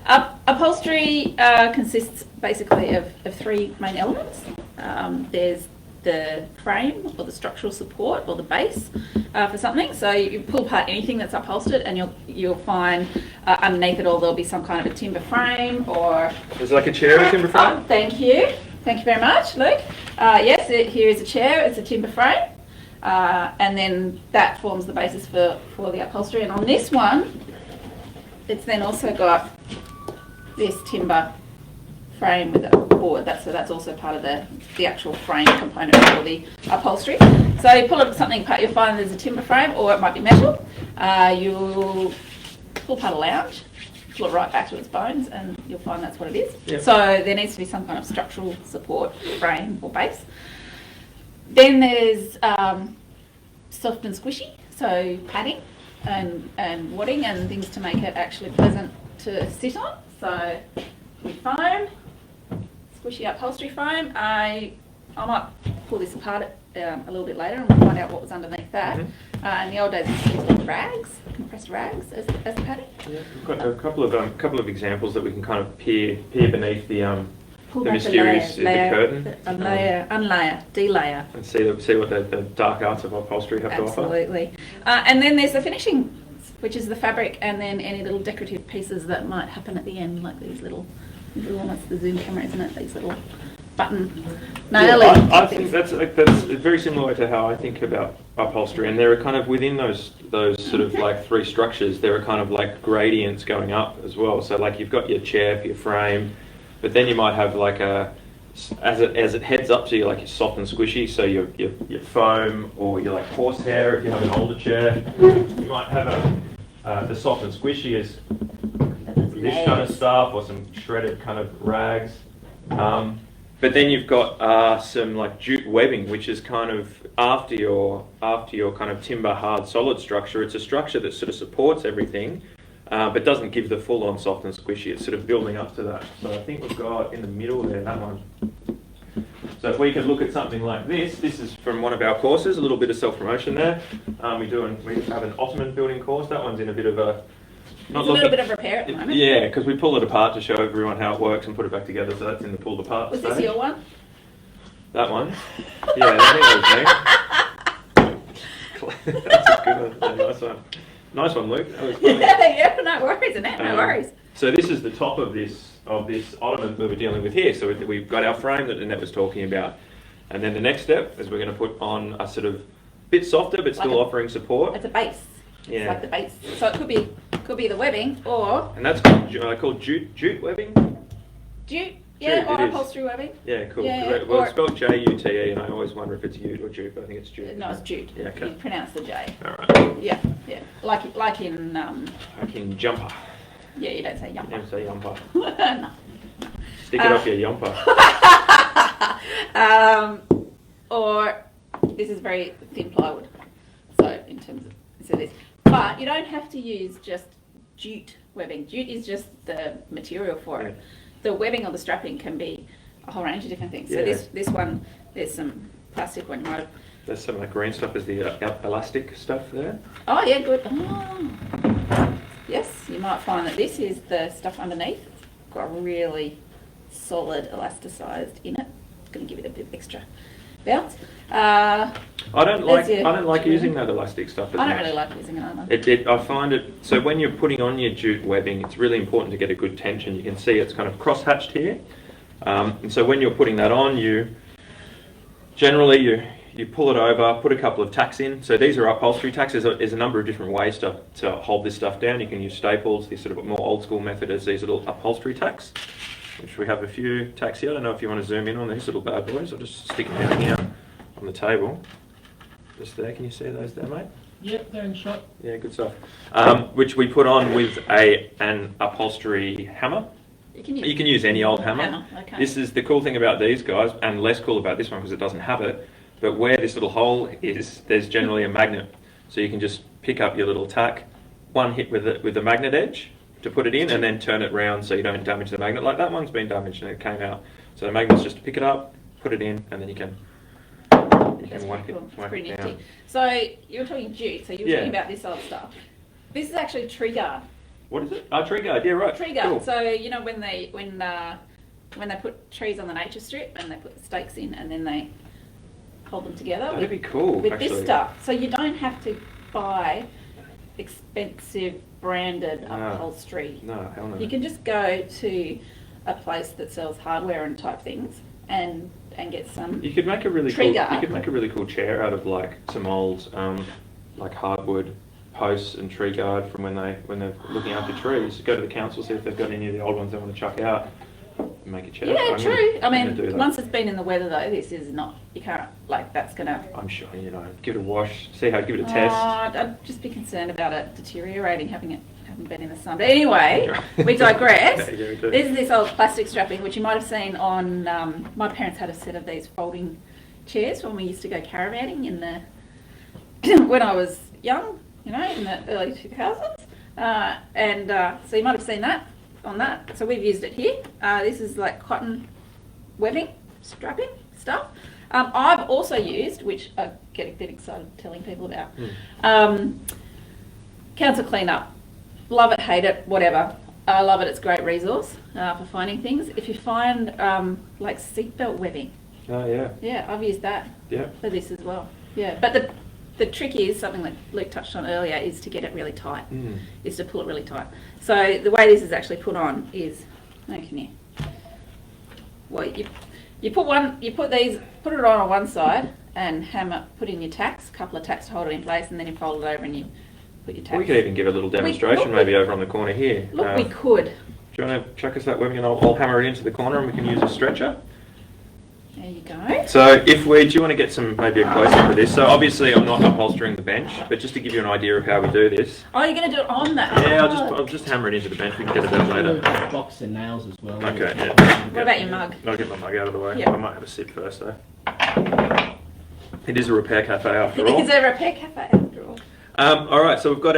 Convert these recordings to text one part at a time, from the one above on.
Upholstery consists basically of three main elements. There's the frame or the structural support or the base for something. So you pull apart anything that's upholstered and you'll find underneath it all there'll be some kind of a timber frame or... Is it like a chair or timber frame? Oh, thank you. Thank you very much, Luke. Yes, here is a chair. It's a timber frame. And then that forms the basis for the upholstery. And on this one, it's then also got this timber frame with a board. That's also part of the actual frame component for the upholstery. So you pull up something apart, you'll find there's a timber frame, or it might be metal. You'll pull apart a lounge, pull it right back to its bones, and you'll find that's what it is. Yep. So there needs to be some kind of structural support frame or base. Then there's soft and squishy, so padding and wadding and things to make it actually pleasant to sit on. So with foam, squishy upholstery foam. I might pull this apart a little bit later and we'll find out what was underneath that. In the old days, it's used rags, compressed rags as the padding. Yeah, we've got a couple of examples that we can kind of peer beneath the mysterious the curtain. Unlayer, delayer. And see what the dark arts of upholstery have to offer. Absolutely. And then there's the finishing, which is the fabric, and then any little decorative pieces that might happen at the end, like these little that's the zoom camera, isn't it? These little button nailing. I think that's very similar to how I think about upholstery, and there are kind of within those sort of like three structures, there are kind of like gradients going up as well. So like you've got your chair for your frame, but then you might have like as it heads up to you, like your soft and squishy, so your foam or your like horsehair if you have an older chair. You might have the soft and squishy is this kind of stuff, or some shredded kind of rags. But then you've got some like jute webbing, which is kind of after your kind of timber hard solid structure. It's a structure that sort of supports everything, but doesn't give the full-on soft and squishy. It's sort of building up to that. So I think we've got in the middle there, that one. So if we could look at something like this is from one of our courses, a little bit of self-promotion there. We have an Ottoman building course. That one's in a bit of a... It's a little bit of repair at the moment. Yeah, because we pull it apart to show everyone how it works and put it back together, so that's in the pulled apart stage. Was this your one? That one? Yeah, I think that was me. That's a good one. Nice one. Nice one, Luke. That was funny. Yeah, no worries, Annette, no worries. So this is the top of this ottoman that we're dealing with here. So we've got our frame that Annette was talking about. And then the next step is we're going to put on a sort of bit softer but still offering support. It's a base. Yeah. It's like the base. So it could be the webbing or... And that's called jute webbing? Jute, yeah, or upholstery webbing. Yeah, cool. Yeah, well, it's spelled J-U-T-E, and I always wonder if it's ute or jute, but I think it's jute. No, it's jute. Yeah, okay. You pronounce the J. All right. Yeah. Like in... Like in jumper. Yeah, you don't say yumper. You don't say yumper. No. Stick it off your yumper. Or this is very thin plywood. So in terms of... So this... But you don't have to use just jute webbing. Jute is just the material for it. The webbing or the strapping can be a whole range of different things. So this one, there's some plastic one, right? There's some like green stuff. Is the elastic stuff there? Oh yeah, good. Oh. Yes, you might find that this is the stuff underneath. It's got a really solid elasticized in it. It's going to give it a bit of extra bounce. I don't like using that elastic stuff. I don't really like using it either. I find it, so when you're putting on your jute webbing, it's really important to get a good tension. You can see it's kind of cross-hatched here. And so when you're putting that on, you pull it over, put a couple of tacks in. So these are upholstery tacks. There's a number of different ways to hold this stuff down. You can use staples. This sort of more old school method is these little upholstery tacks, which we have a few tacks here. I don't know if you want to zoom in on these little bad boys. I'll just stick them down here on the table. Just there, can you see those there, mate? Yep, they're in shot. Yeah, good stuff. Which we put on with an upholstery hammer. You can use any old hammer. Okay. This is the cool thing about these guys, and less cool about this one because it doesn't have it. But where this little hole is, there's generally a magnet. So you can just pick up your little tack, one hit with the magnet edge to put it in, and then turn it round so you don't damage the magnet. Like that one's been damaged and it came out. So the magnet's just to pick it up, put it in, and then you can whack it down. So you were talking jute, so you were talking about this old stuff. This is actually tree guard. What is it? Oh, tree guard. Yeah, right. Tree guard. Cool. So you know when they put trees on the nature strip and they put the stakes in and then they hold them together. That'd be cool. With actually. this stuff, so you don't have to buy expensive branded upholstery. No, hell no. You can just go to a place that sells hardware and type things and get some. You could make a really tree cool. guard. You could make a really cool chair out of like some old like hardwood posts and tree guard from when they're looking after trees. Go to the council, see if they've got any of the old ones they want to chuck out. Make a chair. Yeah, true. I mean, do once it's been in the weather though, this is not. You can't like that's gonna. I'm sure give it a wash, see how, give it a test. I'd just be concerned about it deteriorating, having been in the sun. But anyway, we digress. Yeah, we do. This is this old plastic strapping, which you might have seen on. My parents had a set of these folding chairs when we used to go caravanning in the when I was young, in the early 2000s, so you might have seen that on that. So we've used it here. This is like cotton webbing, strapping stuff. I've also used, which I get a bit excited telling people about, council cleanup. Love it, hate it, whatever. I love it. It's a great resource for finding things. If you find like seatbelt webbing. Oh yeah. Yeah, I've used that. Yeah. For this as well. Yeah, but the trick is something that Luke touched on earlier is to get it really tight. Is to pull it really tight. So the way this is actually put on is, well, you put it on one side and put in your tacks, a couple of tacks to hold it in place, and then you fold it over and you put your tacks. We could even give a little demonstration maybe over on the corner here. Look, we could. Do you want to chuck us that webbing and I'll hammer it into the corner and we can use a stretcher? There you go. So do you want to get maybe a close-up of this? So obviously I'm not upholstering the bench, but just to give you an idea of how we do this. Oh, you're going to do it on that? Yeah, I'll just hammer it into the bench. We can get it done later. Box and nails as well. Okay, yeah. What about your mug? I'll get my mug out of the way. Yep. I might have a sip first though. It is a repair cafe after all. It is a repair cafe after all. All right, so we've got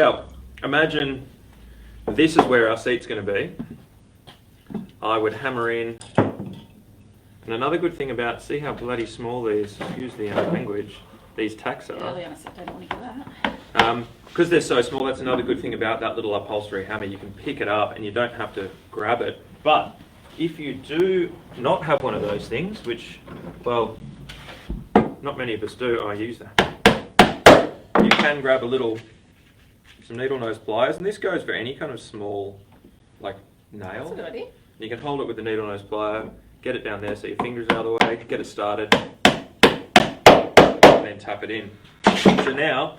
imagine this is where our seat's going to be. I would hammer in. And another good thing about, see how bloody small these, excuse the language, these tacks are. Early on, I said, don't want to do that. Because they're so small, that's another good thing about that little upholstery hammer. You can pick it up and you don't have to grab it. But if you do not have one of those things, which, well, not many of us do, I use that. You can grab some needle nose pliers, and this goes for any kind of small, like, nail. That's a good idea. You can hold it with the needle nose plier, get it down there so your fingers are out of the way, get it started, and then tap it in. So now,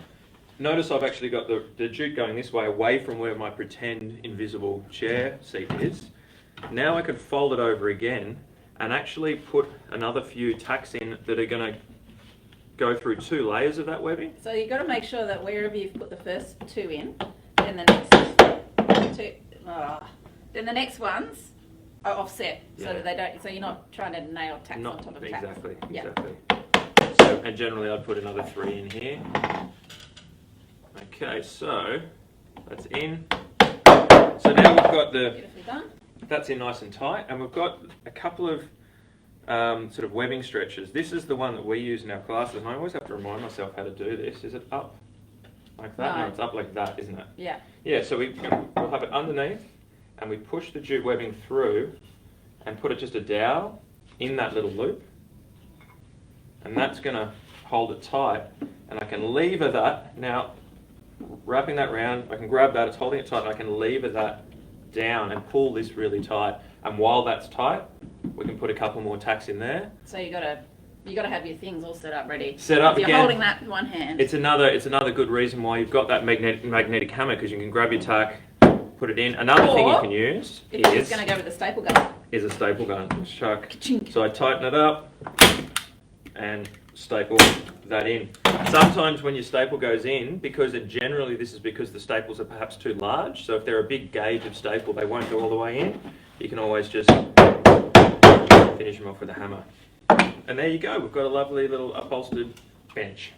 notice I've actually got the jute going this way, away from where my pretend invisible chair seat is. Now I can fold it over again and actually put another few tacks in that are going to go through 2 layers of that webbing. So you've got to make sure that wherever you've put the first 2 in, then the next 2, then the next ones are offset, so that they don't. So you're not trying to nail tacks on top of tacks. Exactly. So, and generally, I'd put another 3 in here. Okay, so that's in. So now we've got Beautifully done. that's in nice and tight, and we've got a couple of sort of webbing stretchers. This is the one that we use in our classes, and I always have to remind myself how to do this. Is it up like that? No, it's up like that, isn't it? Yeah. Yeah. So we'll have it underneath. And we push the jute webbing through and put it just a dowel in that little loop. And that's going to hold it tight. And I can lever that. Now, wrapping that round, I can grab that, it's holding it tight, and I can lever that down and pull this really tight. And while that's tight, we can put a couple more tacks in there. So you got to have your things all set up ready. Set up if again. you're holding that in one hand. It's another good reason why you've got that magnetic hammer, because you can grab your tack, put it in. Another thing you can use is going to go with a staple gun. Is a staple gun. Chuck. Ka-chink. So I tighten it up and staple that in. Sometimes when your staple goes in, because the staples are perhaps too large, so if they're a big gauge of staple, they won't go all the way in. You can always just finish them off with a hammer. And there you go. We've got a lovely little upholstered bench.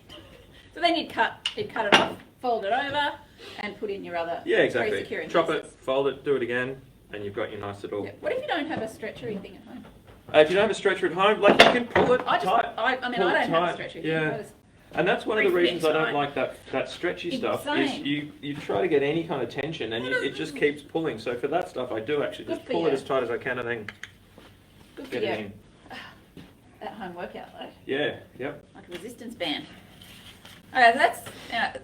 So then you'd cut it off, fold it over, and put in your other exactly. Chop it, fold it, do it again, and you've got your nice little... Yeah. What if you don't have a stretchery thing at home? If you don't have a stretcher at home, like you can pull it tight. I don't have a stretcher. Yeah. And that's one of the reasons I don't like that stretchy It's stuff. insane. Is you try to get any kind of tension, and it just keeps pulling. So for that stuff, I do actually Good just for pull it you. as tight as I can, and then Good for get you. it in. At-home workout though. Yeah. Yep. Like a resistance band. Okay,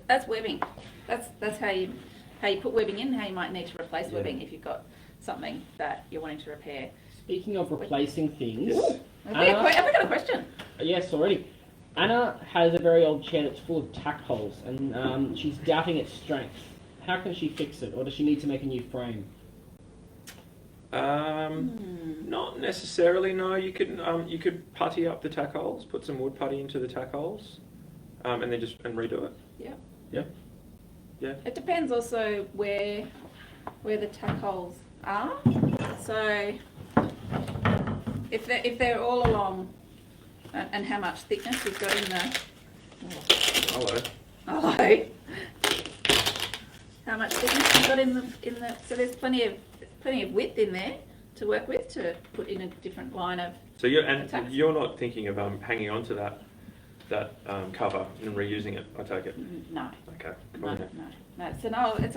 that's webbing. That's how you put webbing in. How you might need to replace webbing if you've got something that you're wanting to repair. Speaking of replacing things, Have we got a question? yes, already. Anna has a very old chair that's full of tack holes, and she's doubting its strength. How can she fix it, or does she need to make a new frame? Not necessarily. No, you could putty up the tack holes, put some wood putty into the tack holes, and then just redo it. Yeah. Yep. Yeah. It depends also where the tack holes are. So if they're all along, and how much thickness you've got in the. Hello. Hello. How much thickness you've got in the. So there's plenty of width in there to work with to put in a different line of. So you're attacks. not thinking of hanging on to that cover and reusing it. I take it. No. Okay. No. So no, it's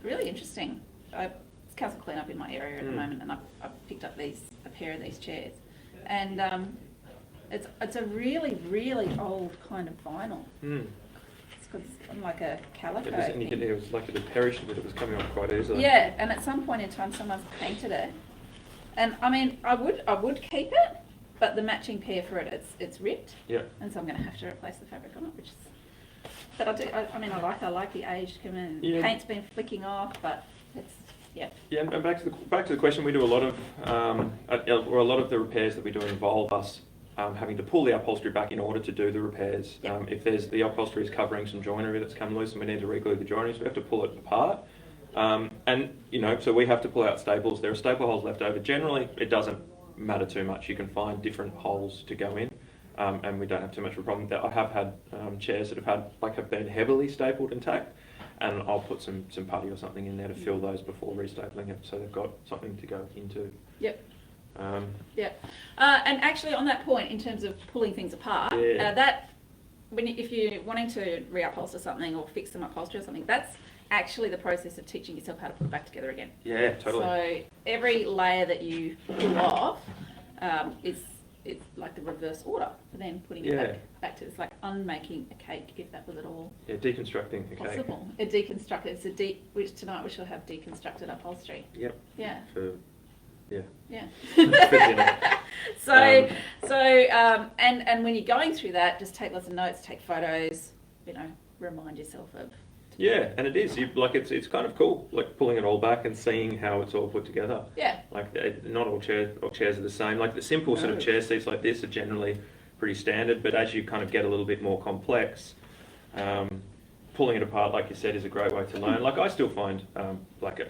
really interesting. It's council clean-up in my area at the moment, and I've picked up a pair of these chairs, and it's a really, really old kind of vinyl. It's got like a calico. It was like it had perished, but it was coming off quite easily. Yeah, and at some point in time, someone's painted it, and I mean, I would keep it, but the matching pair for it, it's ripped. Yeah. And so I'm going to have to replace the fabric on it, which is. But I do. I like the age coming in. Yeah. Paint's been flicking off, but it's yeah. Yeah, and back to the question, we do a lot of the repairs that we do involve us having to pull the upholstery back in order to do the repairs. Yep. If there's the upholstery is covering some joinery that's come loose and we need to reglue the joinery, so we have to pull it apart. And so we have to pull out staples. There are staple holes left over. Generally, it doesn't matter too much. You can find different holes to go in, and we don't have too much of a problem with that. I have had chairs that have been heavily stapled and tacked, and I'll put some putty or something in there to fill those before restapling it, so they've got something to go into. Yep. And actually, on that point, in terms of pulling things apart, if you're wanting to reupholster something or fix some upholstery or something, that's actually the process of teaching yourself how to put it back together again. Yeah, totally. So every layer that you pull off it's like the reverse order for then putting it back to. It's like unmaking a cake, if that was at all. Yeah, deconstructing a cake. Possible. A deconstructed. Which tonight we shall have deconstructed upholstery. Yep. Yeah. Yeah. dinner. And when you're going through that, just take lots of notes, take photos, remind yourself of. Yeah, and it is. It's kind of cool, like pulling it all back and seeing how it's all put together. Yeah. Like not all chairs are the same. Like the simple sort of chair seats like this are generally pretty standard, but as you kind of get a little bit more complex, pulling it apart, like you said, is a great way to learn. Like I still find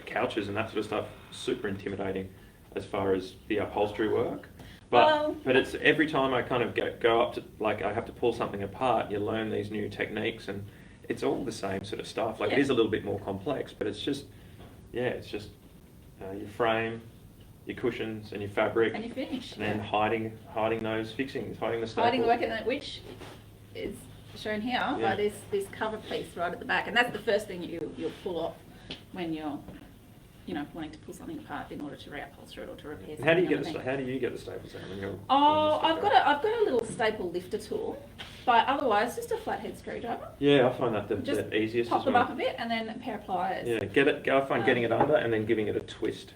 couches and that sort of stuff super intimidating as far as the upholstery work. But it's every time I kind of go up to, like I have to pull something apart, you learn these new techniques, and it's all the same sort of stuff. Like it is a little bit more complex, but it's just your frame, your cushions, and your fabric, and you finish. And then hiding those fixings, hiding the staples. Hiding the work, which is shown here by this cover piece right at the back, and that's the first thing you'll pull off when you're wanting to pull something apart in order to reupholster it or to repair something. How do you get the staples out when you're? I've got a little staple lifter tool, but otherwise just a flathead screwdriver. Yeah, I find that the easiest. Pop them up a bit and then a pair of pliers. Yeah, I find getting it under and then giving it a twist.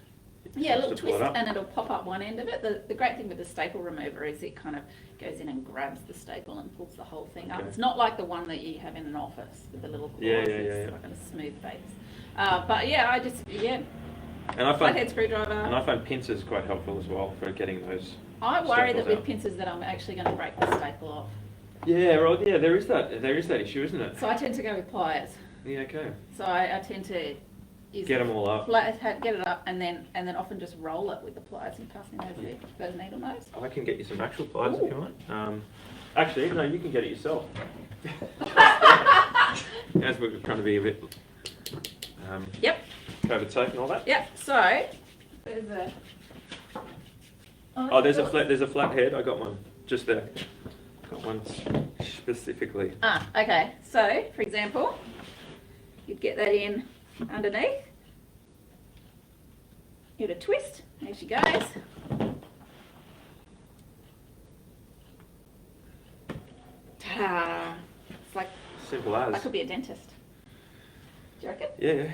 Yeah, a little twist, and it'll pop up one end of it. The great thing with the staple remover is it kind of goes in and grabs the staple and pulls the whole thing up. It's not like the one that you have in an office with the little claws. It's like a smooth face. And I find flathead screwdriver. And I find pincers quite helpful as well for getting those. I worry that with out. pincers that I'm actually going to break the staple off. Yeah, right. Yeah, there is that issue, isn't it? So I tend to go with pliers. Yeah, okay. So I tend to get them all up. Get it up, and then often just roll it with the pliers and pass me those needle nose. I can get you some actual pliers if you want. Actually, no, you can get it yourself. As we're trying to be a bit. COVID safe and all that. Yep. So there's a. There's a flat head. I got one just there. Got one specifically? Okay. So, for example, you'd get that in underneath. Give it a twist. There she goes. Ta-da! It's like Simple I as. could be a dentist. Do you reckon? Yeah.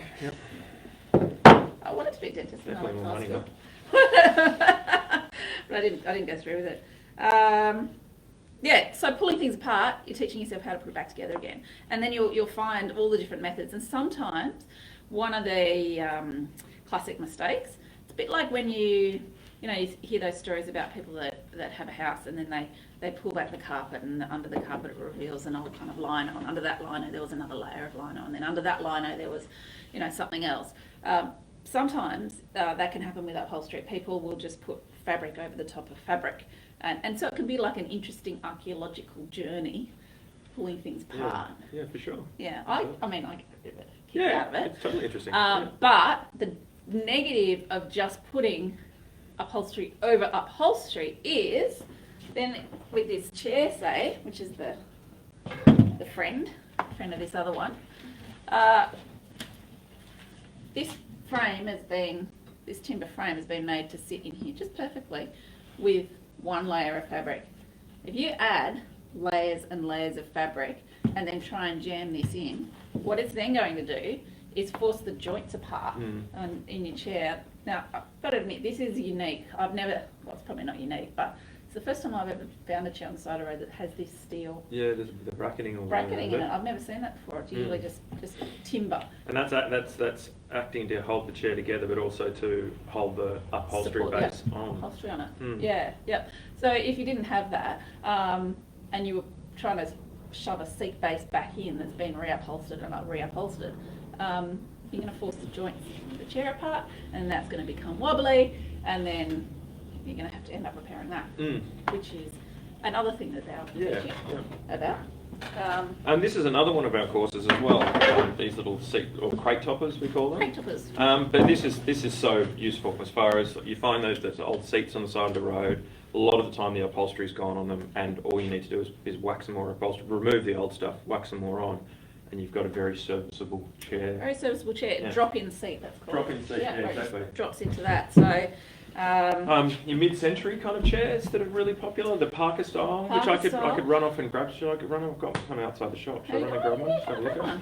I wanted to be a dentist when I Definitely went to more high money, school. But I didn't go through with it. Yeah, so pulling things apart, you're teaching yourself how to put it back together again. And then you'll find all the different methods. And sometimes one of the classic mistakes, it's a bit like when you hear those stories about people that have a house and then they pull back the carpet and under the carpet it reveals an old kind of lino, and under that lino there was another layer of lino, and then under that lino there was, something else. Sometimes that can happen with upholstery. People will just put fabric over the top of fabric. And so it can be like an interesting archaeological journey, pulling things apart. Yeah, for sure. Yeah, I mean, I get a bit of a kick out of it. It's totally interesting. But the negative of just putting upholstery over upholstery is, then with this chair, say, which is the friend of this other one, this timber frame has been made to sit in here just perfectly with one layer of fabric. If you add layers and layers of fabric and then try and jam this in, what it's then going to do is force the joints apart in your chair. Now, I've got to admit, this is unique. It's probably not unique, but it's the first time I've ever found a chair on the side of the road that has this steel Yeah, there's the bracketing all bracketing in it. I've never seen that before. It's usually just timber. And that's acting to hold the chair together, but also to hold the upholstery Support, base on. Upholstery on it. Mm. Yeah. So if you didn't have that, and you were trying to shove a seat base back in that's been reupholstered and not reupholstered, you're going to force the joints of the chair apart, and that's going to become wobbly, and then you're going to have to end up repairing that, which is another thing that they're teaching about. And this is another one of our courses as well. These little seat or crate toppers, we call them. Crate toppers. But this is so useful as far as you find those old seats on the side of the road. A lot of the time the upholstery's gone on them, and all you need to do is wax some more upholstery, remove the old stuff, wax some more on, and you've got a very serviceable chair. Very serviceable chair. Yeah. Drop-in seat, that's called. Drop-in seat, yeah, where it exactly. just drops into that. So. Your mid-century kind of chairs that are really popular, the Parker style, which I could run off and grab. I've got some outside the shop. Should I run and grab one? Just have a look at it.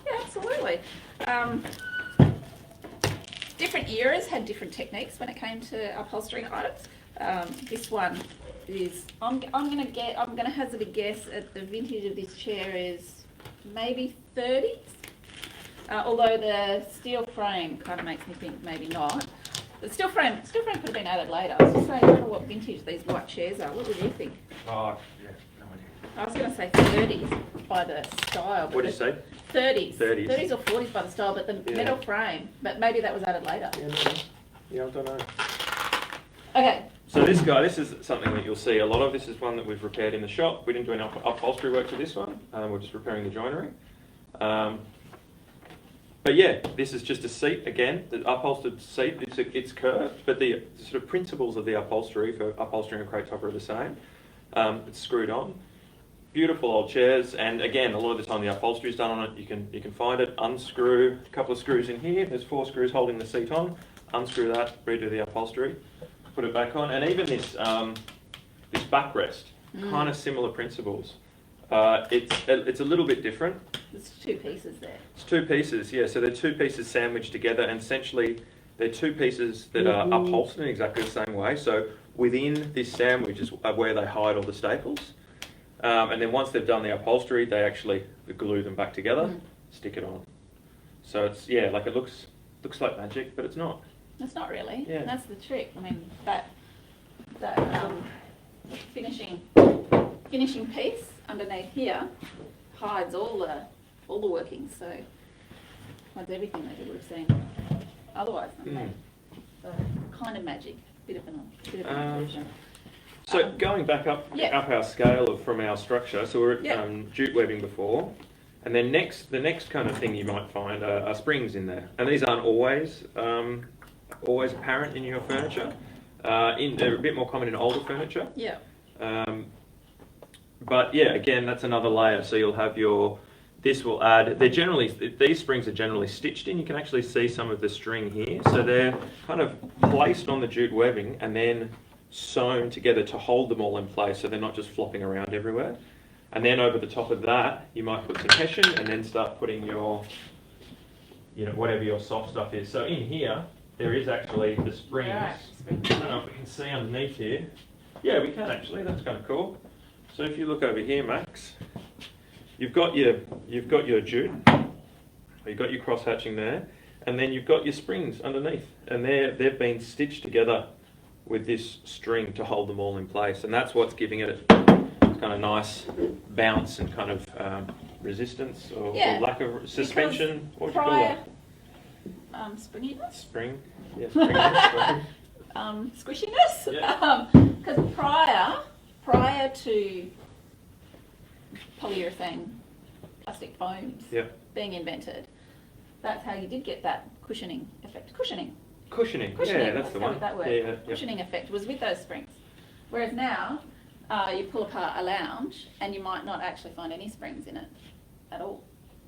Yeah, absolutely. Different eras had different techniques when it came to upholstering items. This one is I'm gonna hazard a guess at the vintage of this chair is maybe 30s. Although the steel frame kind of makes me think maybe not. The steel frame could have been added later. I was just saying, I don't know what vintage these white chairs are. What would you think? Oh, yeah, no idea. I was going to say 30s by the style. What did you say? 30s. 30s. 30s or 40s by the style, but the metal frame. But maybe that was added later. Yeah, I don't know. Okay. So this is something that you'll see. A lot of this is one that we've repaired in the shop. We didn't do any upholstery work to this one. We're just repairing the joinery. But yeah, this is just a seat again, the upholstered seat. It's curved, but the sort of principles of the upholstery for upholstering a crate topper are the same. It's screwed on. Beautiful old chairs, and again, a lot of the time the upholstery is done on it. You can find it, unscrew a couple of screws in here. There's 4 screws holding the seat on. Unscrew that, redo the upholstery, put it back on, and even this backrest, kind of similar principles. It's a little bit different. There's 2 pieces there. It's 2 pieces, yeah. So they're 2 pieces sandwiched together, and essentially they're 2 pieces that are upholstered in exactly the same way. So within this sandwich is where they hide all the staples. And then once they've done the upholstery, they actually glue them back together, stick it on. So it's, like it looks like magic, but it's not. It's not really. Yeah. That's the trick. I mean, that finishing piece underneath here hides all the workings, so hides everything that you would have seen otherwise. So kind of magic, bit of an illusion. So going back up our scale from our structure, so we're at jute webbing before, and then the next kind of thing you might find are springs in there, and these aren't always apparent in your furniture. They're a bit more common in older furniture. Yeah. but yeah, again, that's another layer. So you'll have your, this will add, these springs are generally stitched in. You can actually see some of the string here. So they're kind of placed on the jute webbing and then sewn together to hold them all in place so they're not just flopping around everywhere. And then over the top of that, you might put some hessian and then start putting your, whatever your soft stuff is. So in here, there is actually the springs. Right. I don't know if we can see underneath here. Yeah, we can actually. That's kind of cool. So if you look over here, Max, you've got your jute, you've got your cross hatching there, and then you've got your springs underneath, and they've been stitched together with this string to hold them all in place, and that's what's giving it kind of nice bounce and kind of resistance or lack of suspension. What would you call that? Springiness? Spring. Yeah, springiness. Squishiness? Yeah. Because prior to polyurethane plastic foams being invented, that's how you did get that cushioning effect. Cushioning. Yeah, that's the one. That word. Yeah. Cushioning effect was with those springs. Whereas now, you pull apart a lounge and you might not actually find any springs in it at all.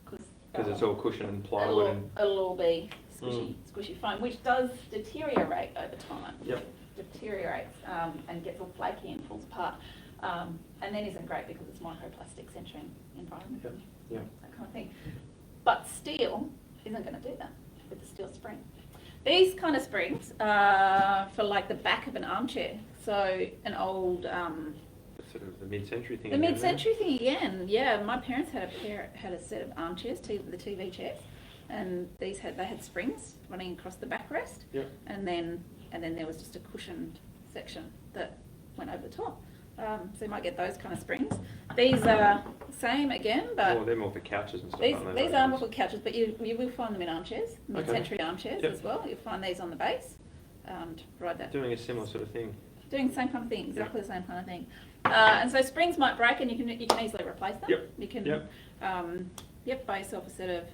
Because it's all cushion and plywood. It'll all be squishy foam, which does deteriorate over time. Yep. Deteriorates and gets all flaky and falls apart. And then isn't great because it's microplastics entering environment. Yep. That kind of thing. But steel isn't going to do that with the steel spring. These kind of springs are for like the back of an armchair. So an old sort of the mid-century thing. The mid-century thing again. Yeah, my parents had a set of armchairs, the TV chairs, and they had springs running across the backrest. Yep. And then there was just a cushioned section that went over the top. So you might get those kind of springs. These are the same again, but they're more for couches and stuff. These are more for couches, but you will find them in armchairs, mid-century armchairs as well. You'll find these on the base to provide that. Doing a similar sort of thing. Doing the same kind of thing, exactly the same kind of thing. And so springs might break, and you can easily replace them. Yep. You can buy yourself a set of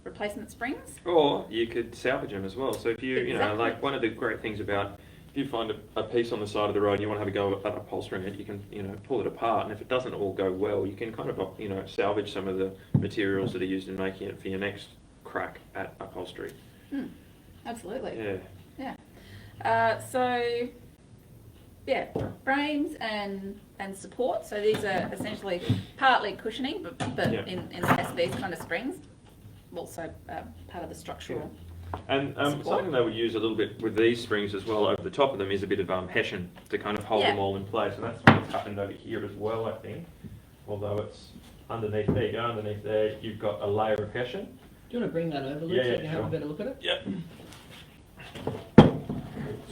replacement springs. Or you could salvage them as well. So if you like one of the great things about if you find a piece on the side of the road and you want to have a go at upholstering it, you can pull it apart, and if it doesn't all go well, you can kind of salvage some of the materials that are used in making it for your next crack at upholstery. Absolutely. Yeah. Frames and support. So these are essentially partly cushioning, but in the case of these kind of springs, also part of the structural. And something they would use a little bit with these springs as well over the top of them is a bit of hessian to kind of hold them all in place, and that's what's happened over here as well, I think. Although it's underneath there, you go underneath there, you've got a layer of hessian. Do you want to bring that over, Luke, so you can have a better look at it? Yep.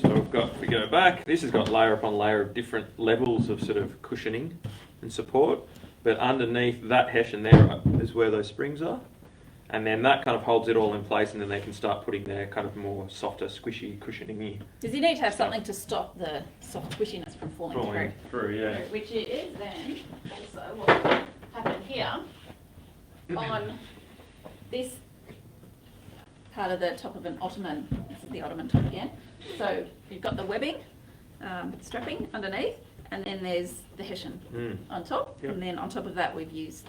So if we go back, this has got layer upon layer of different levels of sort of cushioning and support, but underneath that hessian there is where those springs are. And then that kind of holds it all in place, and then they can start putting their kind of more softer, squishy, cushioning-y. Does you need to have something to stop the soft squishiness from falling through? Yeah. Which is then also what will happen here on this part of the top of an ottoman. This is the ottoman top again. So you've got the webbing, strapping underneath, and then there's the hessian on top, and then on top of that we've used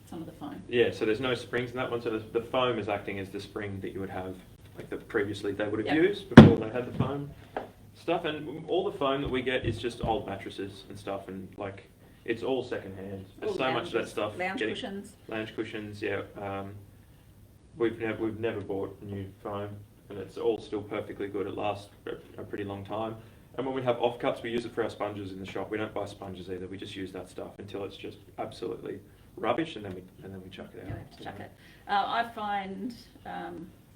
some of the foam. Yeah, so there's no springs in that one, so the foam is acting as the spring that you would have, like that previously they would have used before they had the foam stuff. And all the foam that we get is just old mattresses and stuff, and like it's all second hand. There's so much of that stuff. Lounge cushions, yeah. We've never bought new foam, and it's all still perfectly good. It lasts a pretty long time. And when we have offcuts, we use it for our sponges in the shop. We don't buy sponges either. We just use that stuff until it's just absolutely rubbish, and then we chuck it out. Chuck it. I find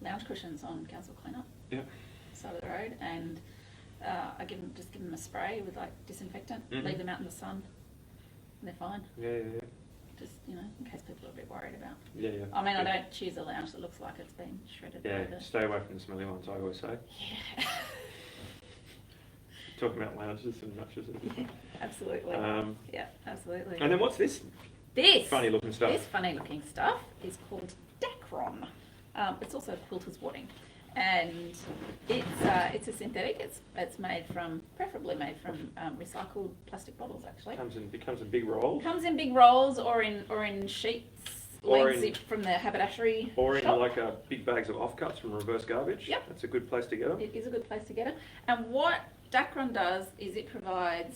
lounge cushions on council cleanup. Side of the road, and I give them a spray with like disinfectant. Leave them out in the sun, and they're fine. Yeah. Just in case people are a bit worried about. Yeah. I mean, I don't choose a lounge that looks like it's been shredded. Yeah. Stay away from the smelly ones, I always say. Yeah. Talking about lounges and mattresses. Absolutely. Absolutely. And then what's this? This funny looking stuff. This funny looking stuff is called Dakron. It's also quilter's wadding. and it's a synthetic. It's preferably made from recycled plastic bottles. Actually, becomes a big roll. Comes in big rolls or in sheets. Lengths from the haberdashery or in shop. like big bags of offcuts from reverse garbage. Yep. That's a good place to get them. It is a good place to get it. And what Dakron does is it provides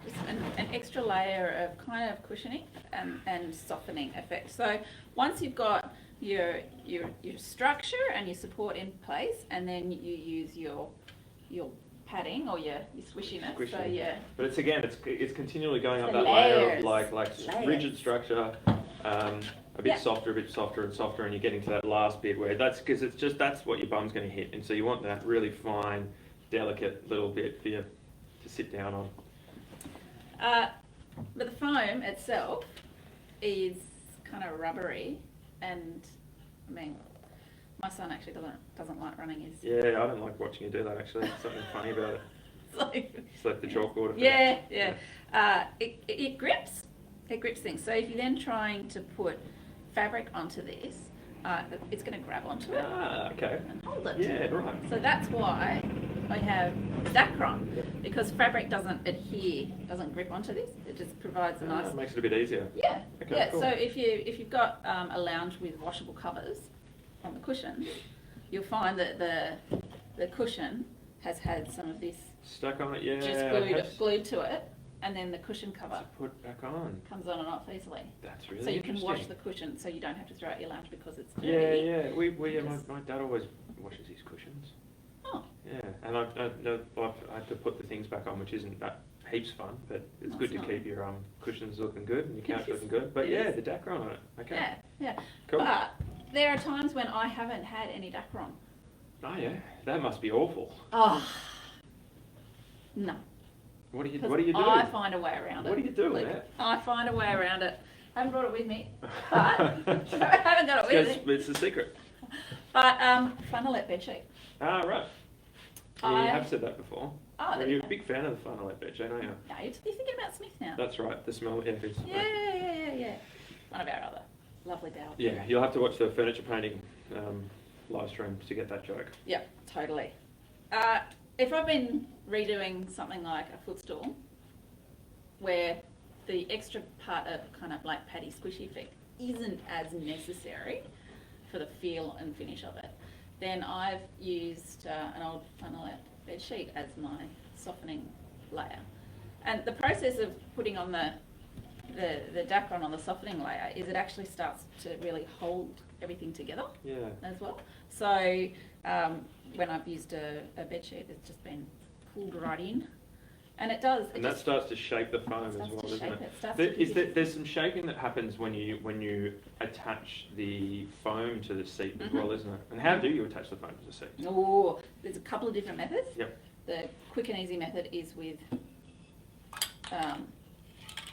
just an extra layer of kind of cushioning and softening effect. So once you've got your structure and your support in place, and then you use your padding or your squishiness. So yeah. But it's continually going up The that layer layers. of like rigid structure. A bit softer, and softer, and you're getting to that last bit where that's what your bum's going to hit, and so you want that really fine, delicate little bit for you to sit down on. But the foam itself is kind of rubbery, and I mean, my son actually doesn't like running his. Yeah, I don't like watching you do that. Actually, there's something funny about it. It's like, Slap the chalkboard. Yeah. It grips. It grips things. So if you're then trying to put fabric onto this, it's going to grab onto it. Ah, okay. And hold it. Yeah, right. So that's why I have Dakron, because fabric doesn't adhere, doesn't grip onto this. It just provides a nice. It makes it a bit easier. Yeah. Okay, Yeah. cool. So if you've got a lounge with washable covers on the cushion, you'll find that the cushion has had some of this Stuck on it, yeah. just glued to it. And then the cushion cover put back on. comes on and off easily. That's really So you can interesting. wash the cushion, so you don't have to throw out your lounge because it's dirty. Yeah. My dad always washes his cushions. Oh. Yeah, and I had to put the things back on, which isn't that heaps fun, but it's No, good it's to not. keep your cushions looking good and your couch It is. looking good. But It yeah, is. the Dakron on it. Okay. Yeah. Cool. But there are times when I haven't had any Dakron. Oh yeah, that must be awful. Oh. No. What do you Because do? I find a way around it. What do you do, Luke. Annette? I find a way around it. I haven't brought it with me, but I haven't got it with me. It's a secret. But flannelette bedsheet. Ah, right. Yeah, I- you have said that before. Oh, there You're you a go. big fan of the flannelette bedsheet, aren't you? No, you're thinking about Smith now. That's right. The smell. Yeah. Yeah. One of our other lovely dowels. Yeah, you'll have to watch the furniture painting live stream to get that joke. Yeah, totally. If I've been redoing something like a footstool, where the extra part of kind of like patty squishy effect isn't as necessary for the feel and finish of it, then I've used an old flannelette bed sheet as my softening layer. And the process of putting on the Dakron on the softening layer is it actually starts to really hold everything together Yeah. as well. So when I've used a bed sheet, it's just been pulled right in. And it does. And that starts to shape the foam as starts well, to doesn't shape it? it, starts to give you- There's some shaping that happens when you attach the foam to the seat as Mhm. well, isn't it? And how do you attach the foam to the seat? Oh, there's a couple of different methods. Yep. The quick and easy method is with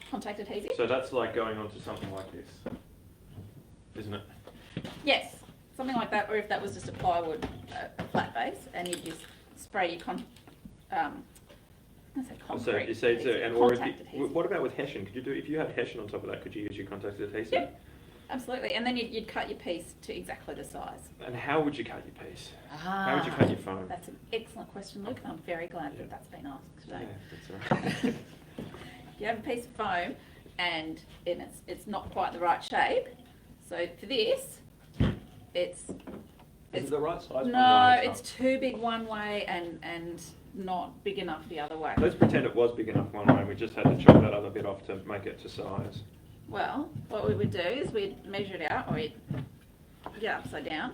contact adhesive. So that's like going onto something like this, isn't it? Yes, something like that. Or if that was just a plywood, a flat base, and you just spray your concrete. So and contact adhesive. what about with hessian? Could you do if you had hessian on top of that? Could you use your contact adhesive? Yep. Absolutely, and then you'd cut your piece to exactly the size. And how would you cut your piece? Ah, How would you cut your foam? That's an excellent question, Luke, and I'm very glad Yeah. that that's been asked today. Yeah, that's all right. You have a piece of foam, and it's not quite the right shape. So for this, Is it the right size? no, it's too big one way and not big enough the other way. Let's pretend it was big enough one way and we just had to chop that other bit off to make it to size. Well, what we would do is we'd measure it out, or we'd get it upside down.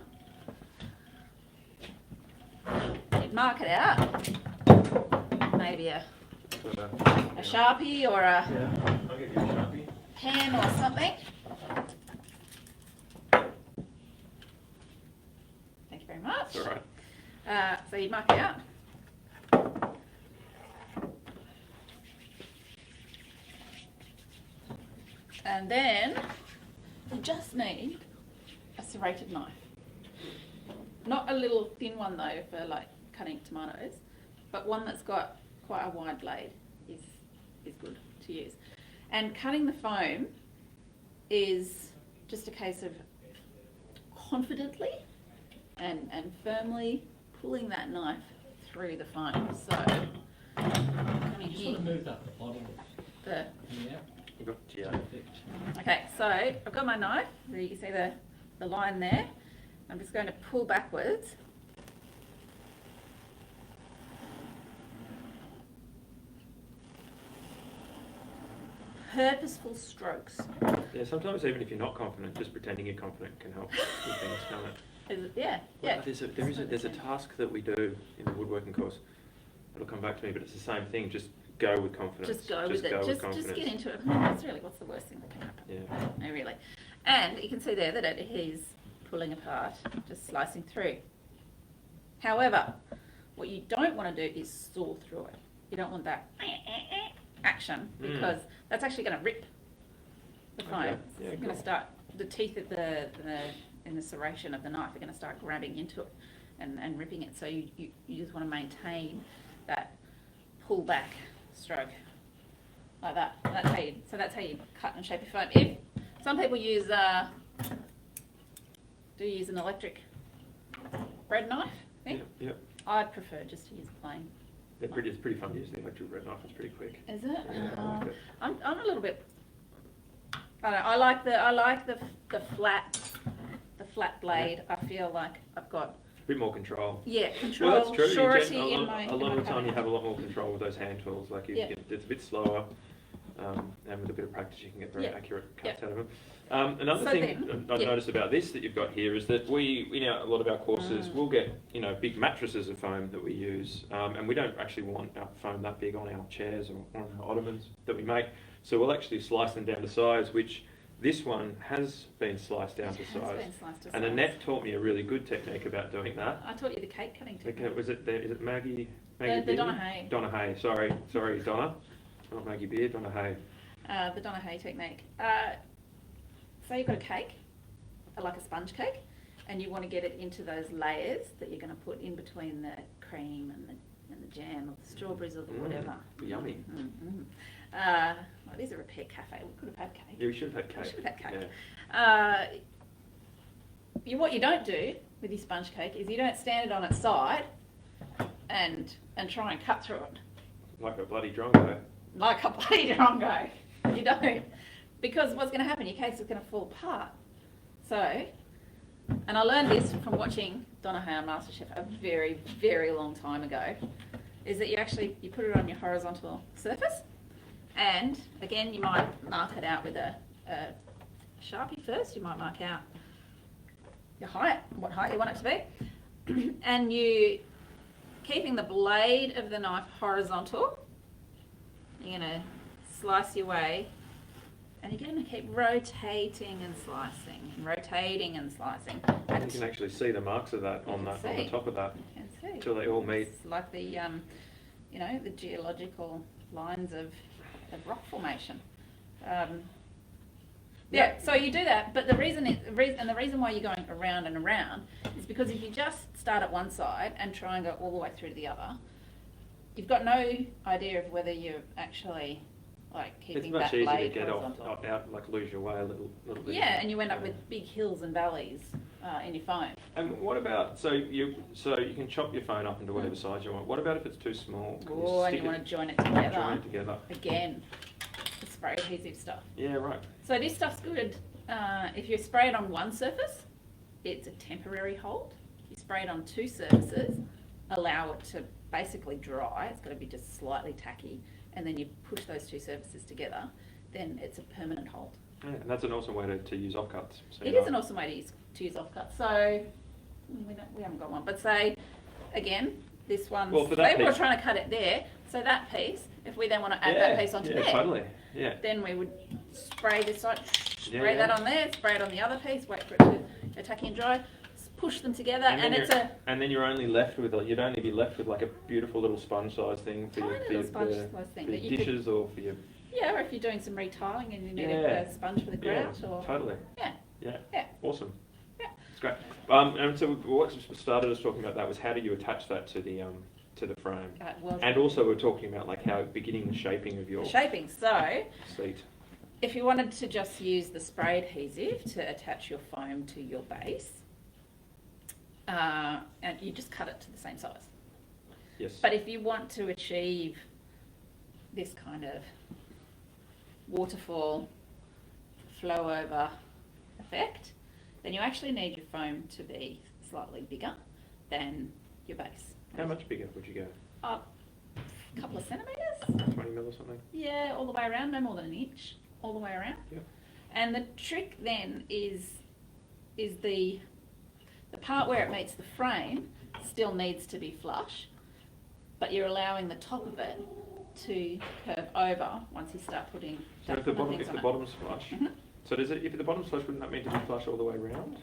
You'd mark it out, maybe a Sharpie or a Yeah, I'll give you a Sharpie. pen or something. Thank you very much. That's all right. So you'd mark it out. And then you just need a serrated knife. Not a little thin one though for like cutting tomatoes, but one that's got quite a wide blade is good to use. And cutting the foam is just a case of confidently and firmly pulling that knife through the foam. So, coming You here. sort of move that bottle. The, Yeah. Yeah. Perfect. okay, so I've got my knife. You can see the line there. I'm just going to pull backwards. Purposeful strokes. Yeah, sometimes even if you're not confident, just pretending you're confident can help with things, can't it? Is it? Yeah, Well, yeah. there's a task that we do in the woodworking course. It'll come back to me, but it's the same thing. Just go with confidence. Just go with it. Just get into it. That's really what's the worst thing that can happen. Yeah. No, really. And you can see there that he's pulling apart, just slicing through. However, what you don't want to do is saw through it. You don't want that action because that's actually going to rip the foam. Okay. Yeah, It's going to cool. start, the teeth at in the serration of the knife are going to start grabbing into it and ripping it. So you just want to maintain that pull back stroke like that. That's how you cut and shape your foam. If some people use an electric bread knife thing, Yeah. I'd prefer just to use a plain. It's pretty fun to use the electric bread knife. It's pretty quick. Is it? Yeah, I like it. I'm a little bit. I don't know. I like the flat blade. I feel like I've got A bit more control. control, Well, that's true. surety a in lot, my. a lot in of the my time you cutting. have a lot more control with those hand tools. Like Yeah. it's a bit slower, and with a bit of practice you can get very Yeah. accurate Yeah. cuts out of them. Another So thing then, I've yeah. noticed about this that you've got here is that a lot of our courses we'll get big mattresses of foam that we use, and we don't actually want our foam that big on our chairs or on our ottomans that we make. So we'll actually slice them down to size, which this one has been sliced down to It has size. been sliced to And size. Annette taught me a really good technique about doing that. I taught you the cake cutting Okay, technique. is it Maggie? The Beard? Donna Hay. Donna Hay. Sorry, Donna. Not Maggie Beard. Donna Hay. The Donna Hay technique. Say you've got a cake, like a sponge cake, and you want to get it into those layers that you're going to put in between the cream and the jam or the strawberries or the whatever. Yummy. Well, it is a repair cafe. We could have had cake. Yeah, we should have had cake. We should have had cake. Yeah. What you don't do with your sponge cake is you don't stand it on its side and try and cut through it Like a bloody drongo. like a bloody drongo. You don't. Because what's going to happen, your cake is going to fall apart. So, and I learned this from watching Donna Hay on MasterChef a very, very long time ago, is that you put it on your horizontal surface, and again, you might mark it out with a Sharpie first. You might mark out your height, what height you want it to be, and you, keeping the blade of the knife horizontal, you're going to slice your way. And you're going to keep rotating and slicing, and rotating and slicing. And you can actually see the marks of that on the top of that You can see. until they all meet. It's like the, the geological lines of rock formation. So you do that, but the reason why you're going around and around is because if you just start at one side and try and go all the way through to the other, you've got no idea of whether you're actually keeping It's much that easier to blade get horizontal. out, like lose your way a little bit. Yeah, and you end up with big hills and valleys in your foam. And what about, so you can chop your phone up into whatever size you want. What about if it's too small? Can Oh, and stick you want to join it together. Join it together. Again, the spray adhesive stuff. Yeah, right. So this stuff's good. If you spray it on one surface, it's a temporary hold. If you spray it on two surfaces, allow it to basically dry. It's got to be just slightly tacky. And then you push those two surfaces together, then it's a permanent hold. Yeah, and that's an awesome way to use offcuts. So It is an awesome way to use offcuts. So we haven't got one, but say again, this one. Well, for that we're piece- trying to cut it there. So that piece, if we then want to add that piece onto there, totally. Yeah. then we would spray this side, Yeah, spray yeah. that on there, spray it on the other piece, wait for it to go tacky and dry, push them together, and then it's you're- a and then you'd only be left with like a beautiful little sponge size thing for tiny your, little sponge-size thing for that your you could, dishes or for your or if you're doing some retiling and you need Yeah. a sponge for the yeah, grout, or totally. yeah. Yeah. Awesome. Yeah. It's great. And so what started us talking about that was how do you attach that to the frame, Well, and also we're talking about like how beginning the shaping of your shaping. So seat. if you wanted to just use the spray adhesive to attach your foam to your base, and you just cut it to the same size. Yes. But if you want to achieve this kind of waterfall, flow over effect, then you actually need your foam to be slightly bigger than your base. How much bigger would you go? A couple of centimetres. 20 mil or something? Yeah, all the way around, no more than an inch, all the way around. Yep. And the trick then is the part where it meets the frame still needs to be flush, but you're allowing the top of it to curve over once you start putting So if the bottom's flush, Mhm. so does it, if the bottom's flush, wouldn't that mean to be flush all the way around?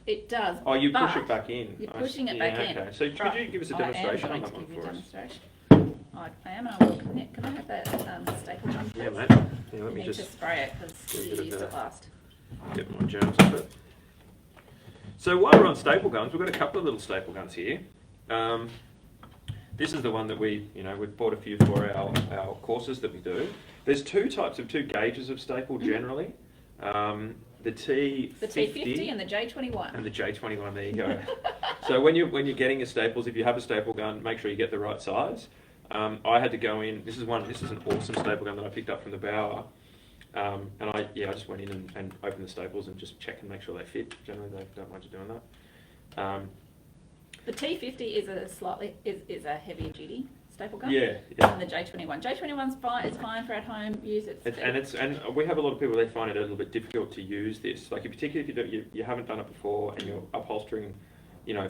It does. Oh, you push but it back in. You're I pushing see. it back Yeah, in. okay. So could you give us a demonstration on that one for us? Demonstration. I am, and I will. Can I have that staple gun, please? Yeah, mate. Yeah, let You me need to just spray it because do a you bit of used that. it last. get my germs off it. So while we're on staple guns, we've got a couple of little staple guns here. This is the one that we've bought a few for our courses that we do. There's two gauges of staple generally. The T50, The T50 and the J21. and the J21. There you go. So when you're getting your staples, if you have a staple gun, make sure you get the right size. I had to go in. This is an awesome staple gun that I picked up from the Bower. And I just went in and opened the staples and just check and make sure they fit. Generally, they don't mind you doing that. The T50 is a heavier duty staple gun. Yeah. And the J21. J21's fine. It's fine for at home use. And we have a lot of people, they find it a little bit difficult to use this. Like particularly if you haven't done it before and you're upholstering,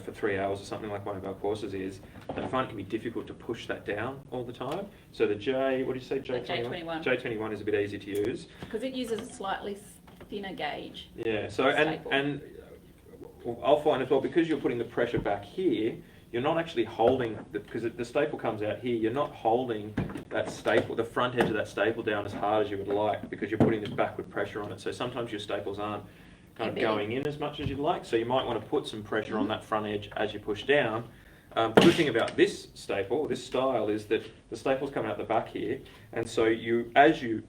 for 3 hours or something like one of our courses is, they find it can be difficult to push that down all the time. So the what do you say, J21? J21 is a bit easier to use. Because it uses a slightly thinner gauge. Yeah, so staple. and I'll find as well, because you're putting the pressure back here, you're not actually holding, because the staple comes out here, you're not holding that staple, the front edge of that staple down as hard as you would like, because you're putting this backward pressure on it. So sometimes your staples aren't kind of going in as much as you'd like, so you might want to put some pressure on that front edge as you push down. The good thing about this staple, this style, is that the staples come out the back here, and so as you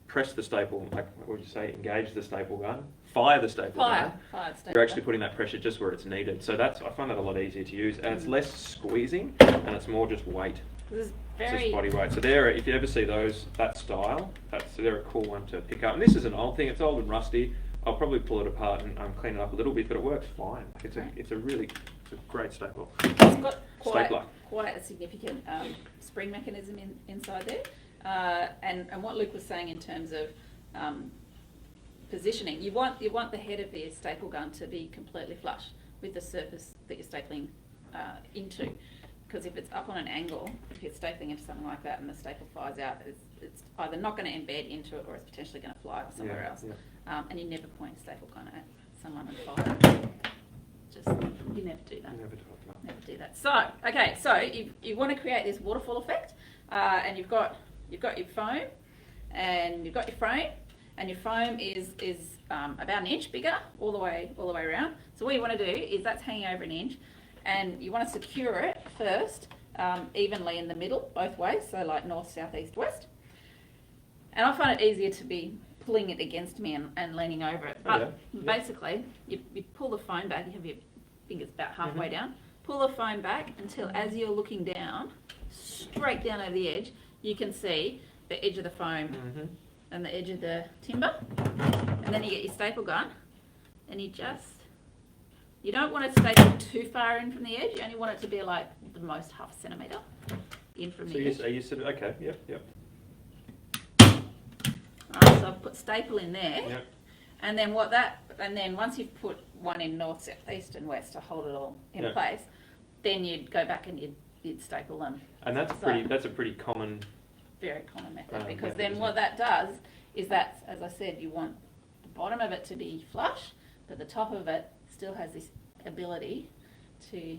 press the staple, what would you say, engage the staple gun, fire the staple gun, Fire the staple you're actually gun. putting that pressure just where it's needed. So I find that a lot easier to use, and it's less squeezing, and it's more just weight. This is It's very just body weight. So if you ever see that style, they're a cool one to pick up. And this is an old thing, it's old and rusty. I'll probably pull it apart and clean it up a little bit, but it works fine. It's a great staple. It's got Stapler. quite a significant spring mechanism inside there. And what Luke was saying in terms of positioning, you want the head of your staple gun to be completely flush with the surface that you're stapling into. Because if it's up on an angle, if you're stapling into something like that and the staple flies out, it's either not going to embed into it or it's potentially going to fly somewhere else. Yeah. And you never point a staple gun at someone and fire. You never do that. Never do it, no. Never do that. So, okay, so you want to create this waterfall effect, and you've got your foam, and you've got your frame, and your foam is about an inch bigger all the way around. So what you want to do is that's hanging over an inch, and you want to secure it first evenly in the middle, both ways, so like north, south, east, west. And I find it easier to be pulling it against me and leaning over it. But basically, you pull the foam back, you have your fingers about halfway down, pull the foam back until as you're looking down, straight down over the edge, you can see the edge of the foam and the edge of the timber. And then you get your staple gun and you don't want to staple too far in from the edge, you only want it to be like the most half centimetre in from the edge. So you said, okay, yep. Alright, so I've put staple in there. Yep. And then once you've put one in north, south, east and west to hold it all in place, then you'd go back and you'd staple them. And that's a pretty common. Very common method, because method, then isn't what it? that does is that, as I said, you want the bottom of it to be flush, but the top of it still has this ability to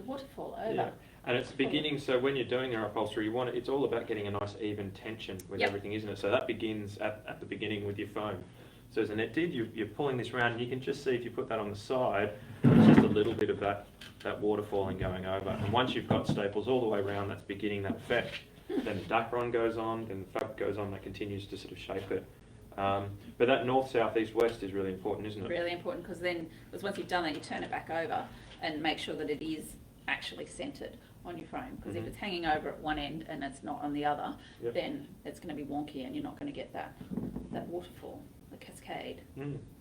waterfall over. Yeah. And it's beginning, so when you're doing your upholstery, it's all about getting a nice even tension with everything, isn't it? So that begins at the beginning with your foam. So as Annette did, you're pulling this around, and you can just see if you put that on the side, it's just a little bit of that waterfalling going over. And once you've got staples all the way around, that's beginning that effect. Then the Dakron goes on, then the fabric goes on, that continues to sort of shape it But that north, south, east, west is really important, isn't it? Really important, because once you've done that, you turn it back over and make sure that it is actually centered on your frame. Because if it's hanging over at one end and it's not on the other, then it's going to be wonky and you're not going to get that waterfall, the cascade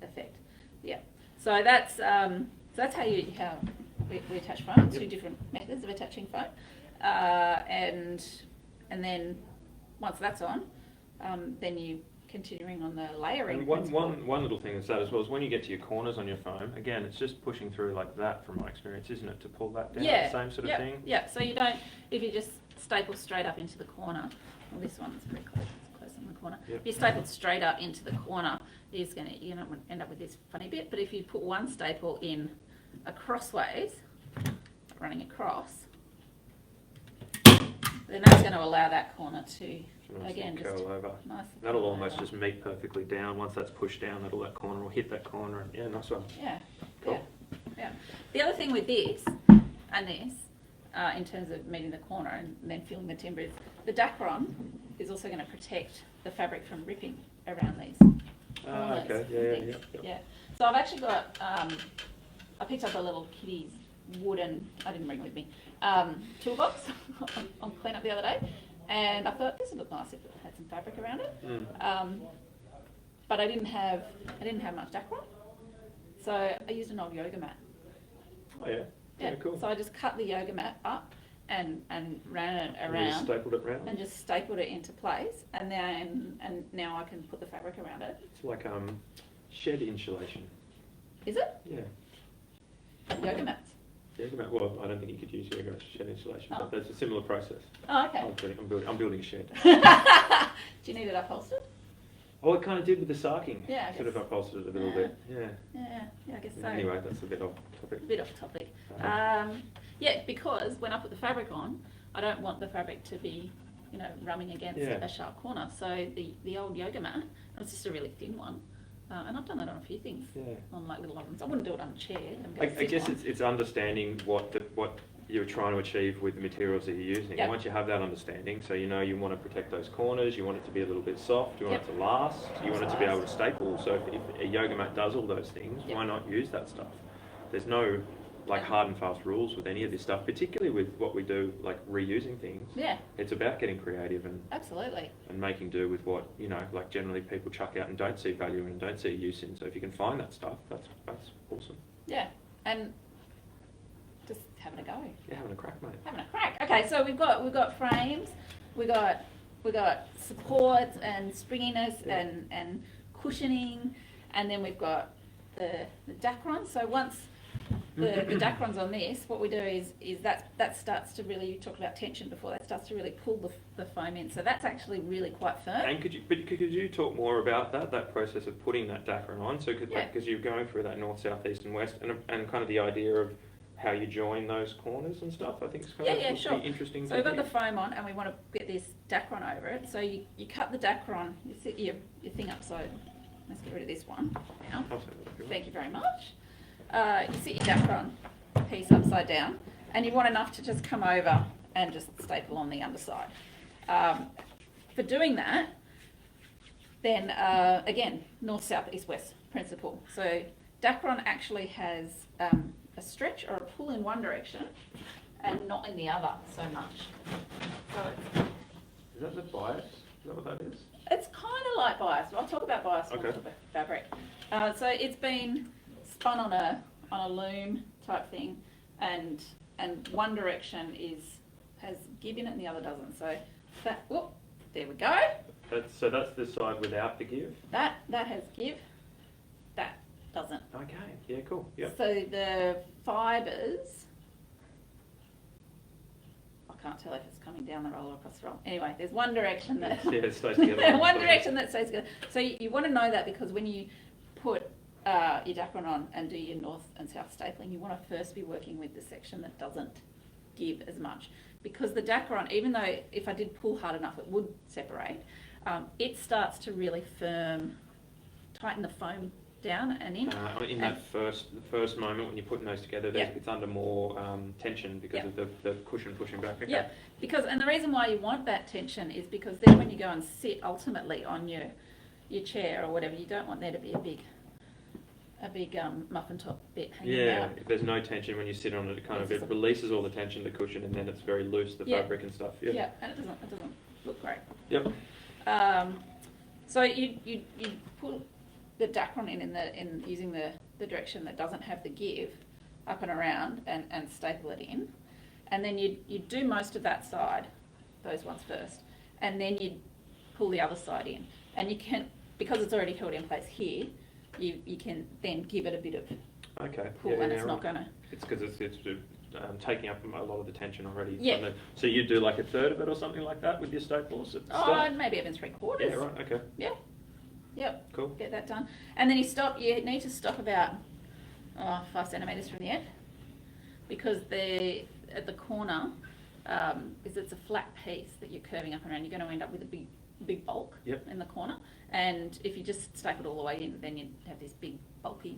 effect. Yeah. So that's how we attach foam. Two different methods of attaching foam, and then once that's on, then you continuing on the layering. And one little thing that's that as well is when you get to your corners on your foam, again, it's just pushing through like that from my experience, isn't it, to pull that down, the same sort of thing? Yeah, so you don't, if you just staple straight up into the corner, well, this one's pretty close, it's close on the corner. If you staple straight up into the corner, you're going to end up with this funny bit, but if you put one staple in crossways, running across, then that's going to allow that corner to, again, just curl over. Nice. That'll almost just meet perfectly down. Once that's pushed down, that corner will hit that corner. And, yeah, nice one. Yeah. Cool. Yeah. The other thing with this and this, in terms of meeting the corner and then filling the timber, is the Dakron is also going to protect the fabric from ripping around these corners. Okay. Yeah. So I've actually got, I picked up a little kiddie's wooden, I didn't bring it with me, toolbox on cleanup the other day, and I thought this would look nice if it had some fabric around it. But I didn't have much Dakron, so I used an old yoga mat. Oh yeah. Yeah, cool. So I just cut the yoga mat up and ran it around. And just stapled it round. And just stapled it into place, and now I can put the fabric around it. It's like shed insulation. Is it? Yeah. Yoga mats. Yoga mat. Well, I don't think you could use yoga as shed insulation, but that's a similar process. Oh, okay. I'm building a shed. Do you need it upholstered? Oh, it kind of did with the sarking. Yeah, I sort of guess. upholstered it a little bit. Yeah. Yeah, I guess so. Anyway, that's a bit off topic. A bit off topic. Yeah, because when I put the fabric on, I don't want the fabric to be, rubbing against a sharp corner. So the old yoga mat, it's just a really thin one. And I've done that on a few things, on like little ovens. I wouldn't do it on a chair. I guess it's understanding what you're trying to achieve with the materials that you're using. Yep. Once you have that understanding, so you want to protect those corners, you want it to be a little bit soft, you want it to last, you want it to be able to staple. So if a yoga mat does all those things, why not use that stuff? There's no hard and fast rules with any of this stuff, particularly with what we do, like reusing things. Yeah. It's about getting creative and absolutely. And making do with what, generally people chuck out and don't see value in and don't see use in. So if you can find that stuff, that's awesome. Yeah. And just having a go. Yeah, having a crack, mate. Having a crack. Okay, so we've got frames, we got supports and springiness and cushioning, and then we've got the Dakron. So once the Dakron's on this, what we do is that starts to really, you talked about tension before, that starts to really pull the foam in. So that's actually really quite firm. And could you talk more about that process of putting that Dakron on? So because you're going through that north, south, east and west, and kind of the idea of how you join those corners and stuff, I think it's kind of sure. interesting. So we've got the foam on and we want to get this Dakron over it. So you cut the Dakron, you set your thing up, so let's get rid of this one now. Thank you very much. You set your Dakron piece upside down, and you want enough to just come over and just staple on the underside. For doing that, then again, north, south, east, west principle. So Dakron actually has a stretch or a pull in one direction and not in the other so much. So is that the bias? Is that what that is? It's kind of like bias. I'll talk about bias when I talk about fabric. So it's been spun on a loom type thing, and one direction has give in it and the other doesn't. So that, there we go. That's the side without the give? That has give, that doesn't. Okay, yeah, cool. Yep. So the fibres, I can't tell if it's coming down the roll or across the roll. Anyway, there's one direction that it stays together. one direction that stays together. So you want to know that, because when you put your Dakron on and do your north and south stapling, you want to first be working with the section that doesn't give as much, because the Dakron, even though if I did pull hard enough it would separate, it starts to really tighten the foam down and in. That first moment when you're putting those together, it's under more tension because of the cushion pushing back. Okay. Yeah, and the reason why you want that tension is because then when you go and sit ultimately on your your chair or whatever, you don't want there to be a big muffin top bit hanging Yeah, out. if there's no tension when you sit on it, it kind of It's it releases all the tension, the cushion, and then it's very loose, the Yeah. fabric and stuff. Yeah. Yeah, and it doesn't look great. Yep. So you put the Dakron in using the direction that doesn't have the give up and around and staple it in, and then you do most of that side, those ones first, and then you pull the other side in, and you can, because it's already held in place here, you can then give it a bit of Okay. pull, and it's not gonna. It's because it's taking up a lot of the tension already. Yeah. So you do like a third of it or something like that with your staples? At the Oh, start? maybe even 3/4. Yeah, right, okay. Yeah. Yep. Cool. Get that done, and then you need to stop about 5 centimeters from the end, because at the corner, is it's a flat piece that you're curving up and around. You're going to end up with a big bulk Yep. in the corner, and if you just staple it all the way in, then you'd have this big bulky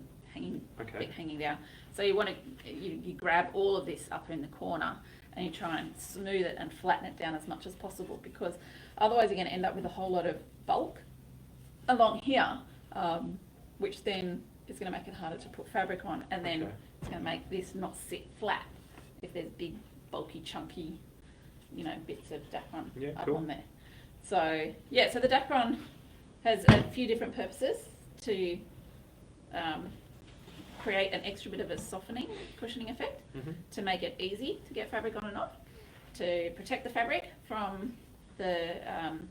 bit hanging down. So you want to you grab all of this up in the corner and you try and smooth it and flatten it down as much as possible, because otherwise you're going to end up with a whole lot of bulk along here, which then is going to make it harder to put fabric on, and then it's going to make this not sit flat if there's big, bulky, chunky, bits of Dakron up on there. So so the Dakron has a few different purposes to create an extra bit of a softening, cushioning effect, to make it easy to get fabric on and off, to protect the fabric from the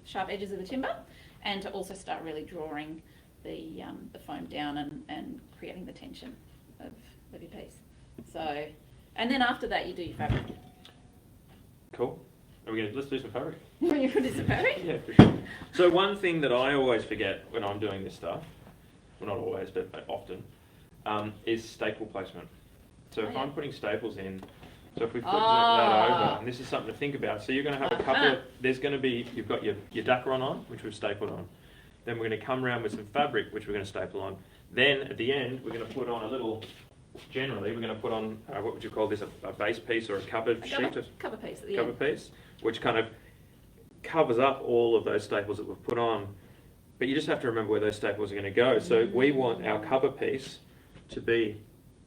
sharp edges of the timber, and to also start really drawing the foam down and creating the tension of your piece. So, and then after that you do your fabric. Cool. Let's do some fabric. You put in some fabric? Yeah, for sure. So one thing that I always forget when I'm doing this stuff, well not always, but often, is staple placement. So if I'm putting staples in, so if we flip that over, and this is something to think about. So you're going to have a couple of, you've got your Dakron on, which we've stapled on. Then we're going to come around with some fabric, which we're going to staple on. Then at the end, we're going to put on generally we're going to put on, what would you call this, a base piece or a cover sheet? Cover piece at the end. Cover piece, which kind of covers up all of those staples that we've put on. But you just have to remember where those staples are going to go. So we want our cover piece to be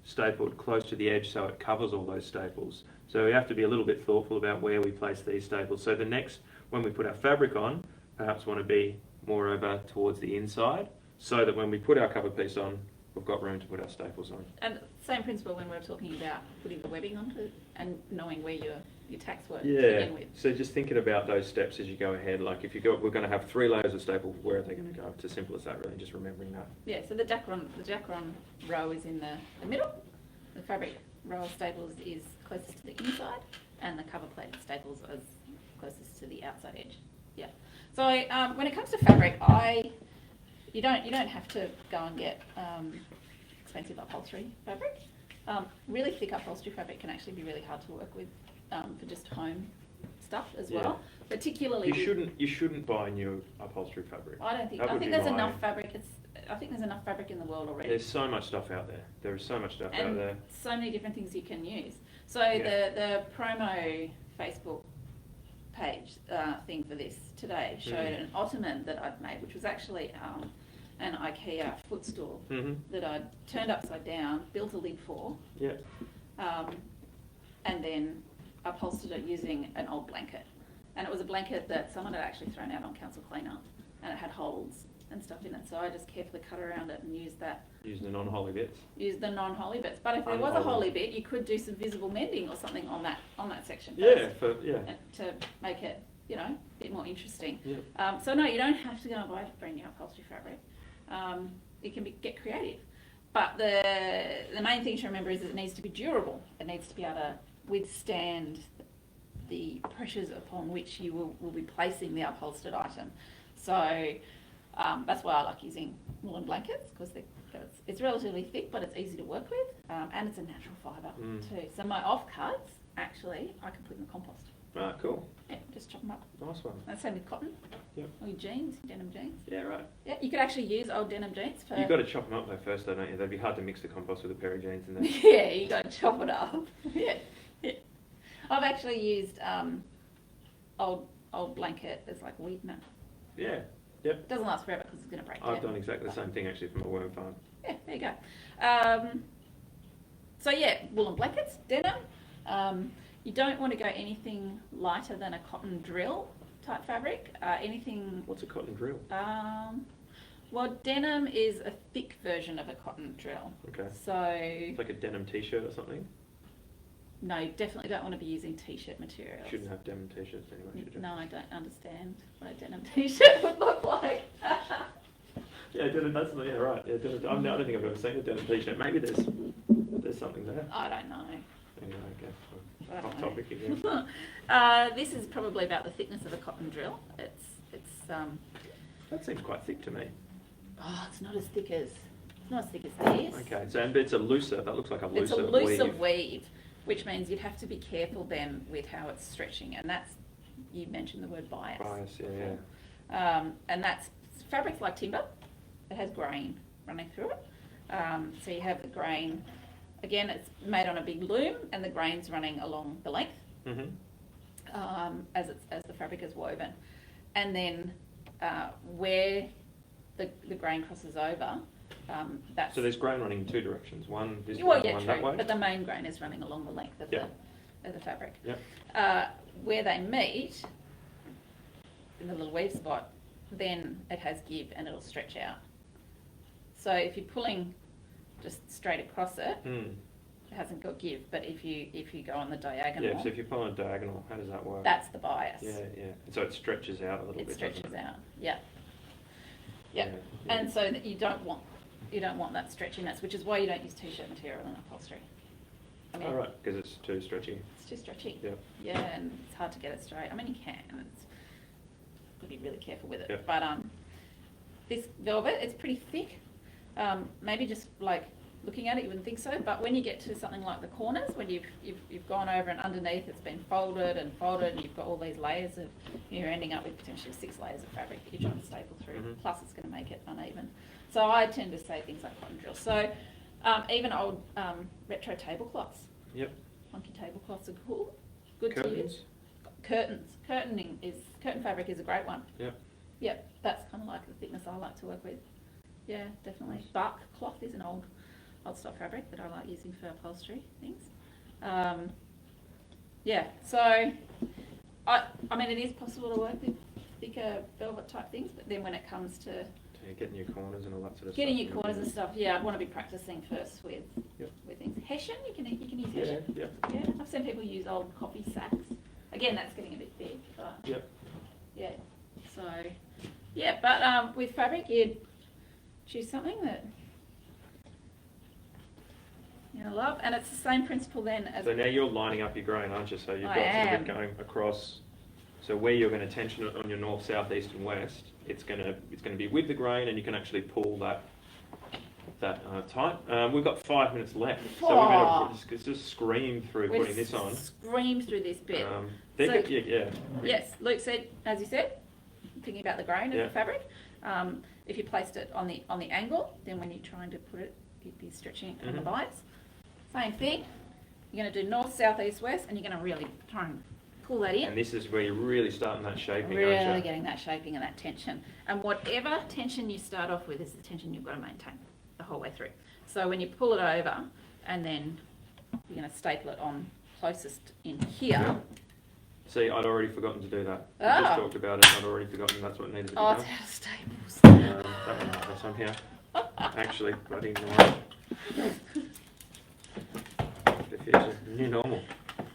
stapled close to the edge so it covers all those staples. So we have to be a little bit thoughtful about where we place these staples. So when we put our fabric on, perhaps want to be more over towards the inside, so that when we put our cover piece on, we've got room to put our staples on. And same principle when we're talking about putting the webbing onto and knowing where your tacks were to Yeah, begin with. so just thinking about those steps as you go ahead. Like if we're going to have 3 layers of staple, where are they going to go? It's as simple as that, really, just remembering that. Yeah, so the Dakron row is in the middle. The fabric row of staples is closest to the inside, and the cover plate staples is closest to the outside edge. Yeah. So when it comes to fabric, you don't have to go and get expensive upholstery fabric. Really thick upholstery fabric can actually be really hard to work with for just home stuff as well. Particularly, you shouldn't buy new upholstery fabric. I don't think. I think there's enough fabric. I think there's enough fabric in the world already. There's so much stuff out there. There is so much stuff out there. So many different things you can use. So the promo Facebook page thing for this today showed an ottoman that I'd made, which was actually an IKEA footstool that I'd turned upside down, built a lid for, and then upholstered it using an old blanket. And it was a blanket that someone had actually thrown out on council cleanup, and it had holes and stuff in it. So I just carefully cut around it and used that. Use the non-holy bits. Use the non-holy bits. But if there was a holy bit, you could do some visible mending or something on that section. Yeah, to make it, a bit more interesting. Yeah. So no, you don't have to go and buy brand new upholstery fabric. You can get creative. But the main thing to remember is that it needs to be durable. It needs to be able to withstand the pressures upon which you will be placing the upholstered item. So that's why I like using woolen blankets, because it's relatively thick, but it's easy to work with, and it's a natural fibre too. So my offcuts, actually, I can put in the compost. Ah, cool. Yeah, just chop them up. Nice one. And same with cotton. Yep. Or your jeans, denim jeans. Yeah, right. Yeah, you could actually use old denim jeans for... You've got to chop them up though first, though, don't you? They'd be hard to mix the compost with a pair of jeans and then... Yeah, you got to chop it up. Yeah. I've actually used old blanket as like weed mat. Yeah. Yep. It doesn't last forever because is going to break I've down. done exactly the same thing actually for my worm farm. Yeah, there you go. So yeah, woolen blankets, denim. You don't want to go anything lighter than a cotton drill type fabric. Anything. What's a cotton drill? Well, denim is a thick version of a cotton drill. Okay. So It's like a denim t-shirt or something? no, you definitely don't want to be using t-shirt materials. Shouldn't have denim t-shirts anyway, should you? No, I don't understand what a denim t-shirt would look like. Yeah, denim, that's, yeah, right. Yeah, denim, I don't think I've ever seen a denim t-shirt. Maybe there's something there. I don't know. Anyway, okay. I don't Off know. topic again. This is probably about the thickness of a cotton drill. It's That seems quite thick to me. it's not as thick as this. Okay, so and it's a looser, that looks like a looser It's a looser weave. weave, which means you'd have to be careful then with how it's stretching, and that's, you mentioned the word bias. Bias, yeah. And that's fabrics like timber. It has grain running through it. So you have the grain. Again, it's made on a big loom, and the grain's running along the length as the fabric is woven. And then where the grain crosses over, that's... So there's grain running in two directions. One this well, way, yeah, one true, that way. but the main grain is running along the length of the fabric. Yep. Where they meet, in the little weave spot, then it has give and it'll stretch out. So if you're pulling just straight across it, it hasn't got give. But if you go on the diagonal, Yeah, so if you pull on a diagonal, how does that work? that's the bias. Yeah, yeah. So it stretches out a little bit. It stretches doesn't it? out. Yeah. Yeah. Yeah. And so that you don't want that stretchiness, which is why you don't use t-shirt material in upholstery. I mean, Oh, right, because it's too stretchy. it's too stretchy. Yeah. Yeah, and it's hard to get it straight. I mean, you can. It's got to be really careful with it. Yeah. But this velvet, it's pretty thick. Maybe just like looking at it, you wouldn't think so. But when you get to something like the corners, when you've gone over and underneath, it's been folded, and you've got all these layers of, you're ending up with potentially 6 layers of fabric that you're trying to staple through. Mhm. Plus, it's going to make it uneven. So I tend to say things like cotton drill. So even old retro tablecloths. Yep. Funky tablecloths are cool. Good to use. Curtains. Curtain fabric is a great one. Yep. Yep, that's kind of like the thickness I like to work with. Yeah, definitely. Bark cloth is an old stock fabric that I like using for upholstery things. Yeah, so I mean, it is possible to work with thicker velvet type things, but then when it comes to So you're getting your corners and all that sort of getting stuff. your corners and stuff, yeah, I'd want to be practicing first with things. Hessian, you can use Yeah, Hessian. yeah. Yeah, I've seen people use old coffee sacks. Again, that's getting a bit big, but Yep. yeah. So yeah, but with fabric, you'd choose something that you love, and it's the same principle then as. So now you're lining up your grain, aren't you? So you've I got sort of am. it going across. So where you're going to tension it on your north, south, east, and west, it's going to be with the grain, and you can actually pull that tight. We've got 5 minutes left, so we're going to just scream through We've putting this on. Scream through this bit. Yeah. Yes, Luke said, as you said, thinking about the grain of Yeah. the fabric. If you placed it on the angle, then when you're trying to put it, you'd be stretching it on the Mhm. bias. Same thing. You're going to do north, south, east, west, and you're going to really try and pull that in. And this is where you're really starting that shaping, Really aren't you? getting that shaping and that tension. And whatever tension you start off with is the tension you've got to maintain the whole way through. So when you pull it over and then you're going to staple it on closest in here. Yeah. See, I'd already forgotten to do that. We Oh. just talked about it. I'd already forgotten that's what needed to be Oh, done. it's out of staples. That one, that's on here. Actually, bloody normal. The future, new normal.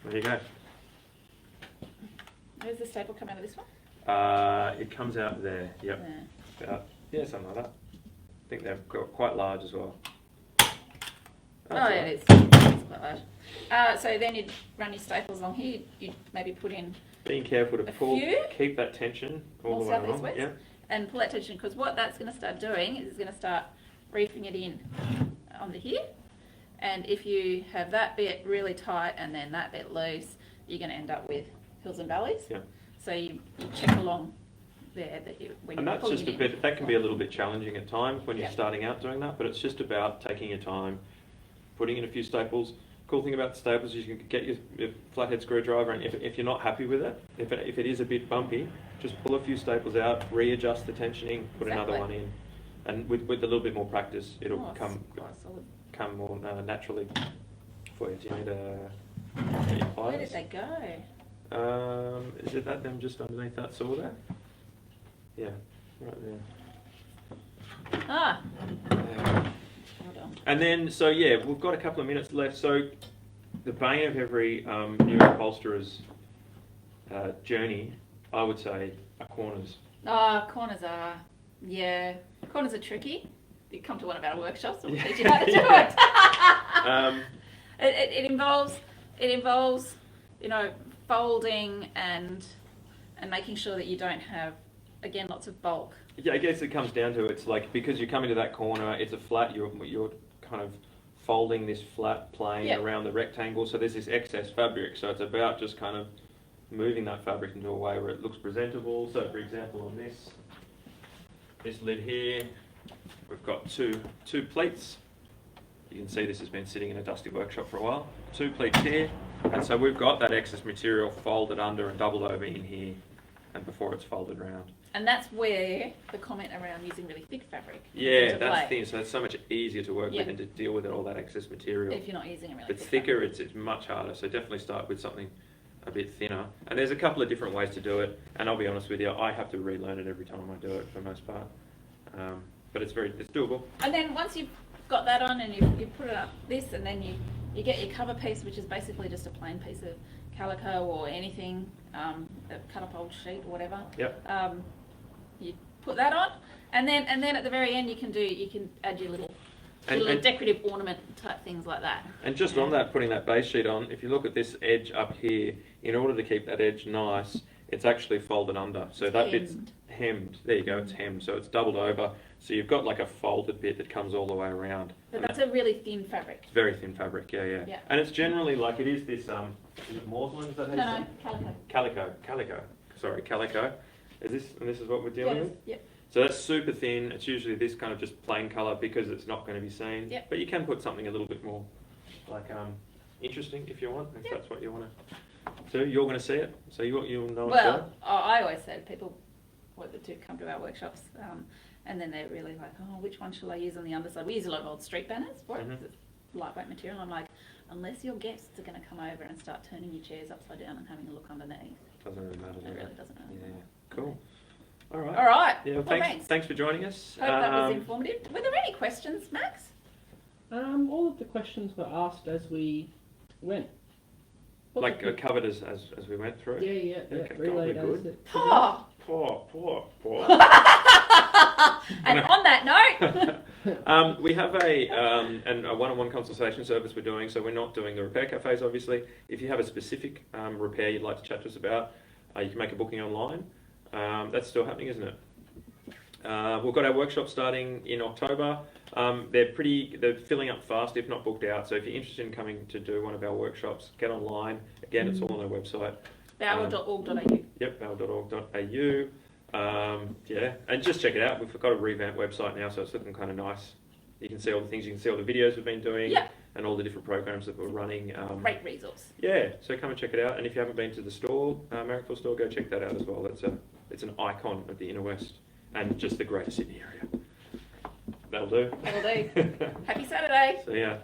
There you go. Where's the staple come out of this one? It comes out there. Yep. Yeah. Something like that. I think they're quite large as well. Oh, yeah, it is. It's quite large. So then you'd run your staples along here. You'd maybe put in Being careful to A pull, few? keep that tension all North, the way south, east, along. west? Yeah. and pull that tension, because what that's going to start doing is it's going to start reefing it in onto here. And if you have that bit really tight and then that bit loose, you're going to end up with hills and valleys. Yeah. So you check along there that when And you're that's pulling just it a in. bit, that can be a little bit challenging at times when you're Yeah. starting out doing that, but it's just about taking your time, putting in a few staples, cool thing about the staples is you can get your flathead screwdriver, and if you're not happy with it, if it is a bit bumpy, just pull a few staples out, readjust the tensioning, put another one in, and with a little bit more practice, it'll come more naturally for you. Do you need your pliers? Where did they go? Is it them just underneath that saw there? Yeah, right there. Ah. Yeah. Hold on. And then, so yeah, we've got a couple of minutes left. So the bane of every new upholsterer's journey, I would say, are corners. Corners are, corners are tricky. You come to one of our workshops, we'll teach you how to do it. It involves, folding and making sure that you don't have, again, lots of bulk. Yeah, I guess it comes down to it's like, because you come into that corner, it's a flat, you're kind of folding this flat plane around the rectangle, so there's this excess fabric, so it's about just kind of moving that fabric into a way where it looks presentable. So for example, on this lid here, we've got two pleats. You can see this has been sitting in a dusty workshop for a while. 2 pleats here, and so we've got that excess material folded under and doubled over in here, and before it's folded around. And that's where the comment around using really thick fabric. Yeah, that's the thing. So it's so much easier to work with and to deal with all that excess material. If you're not using a really If it's thick thicker, fabric. it's much harder. So definitely start with something a bit thinner. And there's a couple of different ways to do it. And I'll be honest with you, I have to relearn it every time I do it for the most part. But it's doable. And then once you've got that on and you put it up this, and then you get your cover piece, which is basically just a plain piece of calico or anything, a cut up old sheet or whatever. Yep. You put that on, and then at the very end you can add your little decorative ornament type things like that. And just on that, putting that base sheet on, if you look at this edge up here, in order to keep that edge nice, it's actually folded under. So that bit's hemmed. There you go, it's hemmed. So it's doubled over. So you've got like a folded bit that comes all the way around. But that's a really thin fabric. It's very thin fabric, yeah. And it's generally like, it is this, is it muslin? Is that how you say? Calico. Calico. Sorry, calico. And this is what we're dealing with? Yep. So that's super thin. It's usually this kind of just plain colour because it's not going to be seen. Yep. But you can put something a little bit more like interesting if you want, if that's what you want to do. You're going to see it, so you'll know. Well, I always say to people to come to our workshops, and then they're really like, oh, which one shall I use on the underside? We use a lot of old street banners for it. It's lightweight material. I'm like, unless your guests are going to come over and start turning your chairs upside down and having a look underneath. Doesn't really matter. It really doesn't matter. Yeah. Cool. All right. All right. Yeah. Well, Thanks. Thanks for joining us. Hope that was informative. Were there any questions, Max? All of the questions were asked as we went. Covered as we went through. Yeah. Okay, Relayed we're as good. it Oh. Poor. And on that note, we have a one-on-one consultation service we're doing, so we're not doing the repair cafes, obviously. If you have a specific repair you'd like to chat to us about, you can make a booking online. That's still happening, isn't it? We've got our workshop starting in October. They're filling up fast, if not booked out. So if you're interested in coming to do one of our workshops, get online. Again, it's all on our website. bower.org.au. Yep, bower.org.au. And just check it out. We've got a revamped website now, so it's looking kind of nice. You can see all the things, you can see all the videos we've been doing, and all the different programs that we're running. Great resource. Yeah, so come and check it out. And if you haven't been to the store, Marrickville store, go check that out as well. It's an icon of the Inner West and just the Greater Sydney area. That'll do. Happy Saturday. So yeah.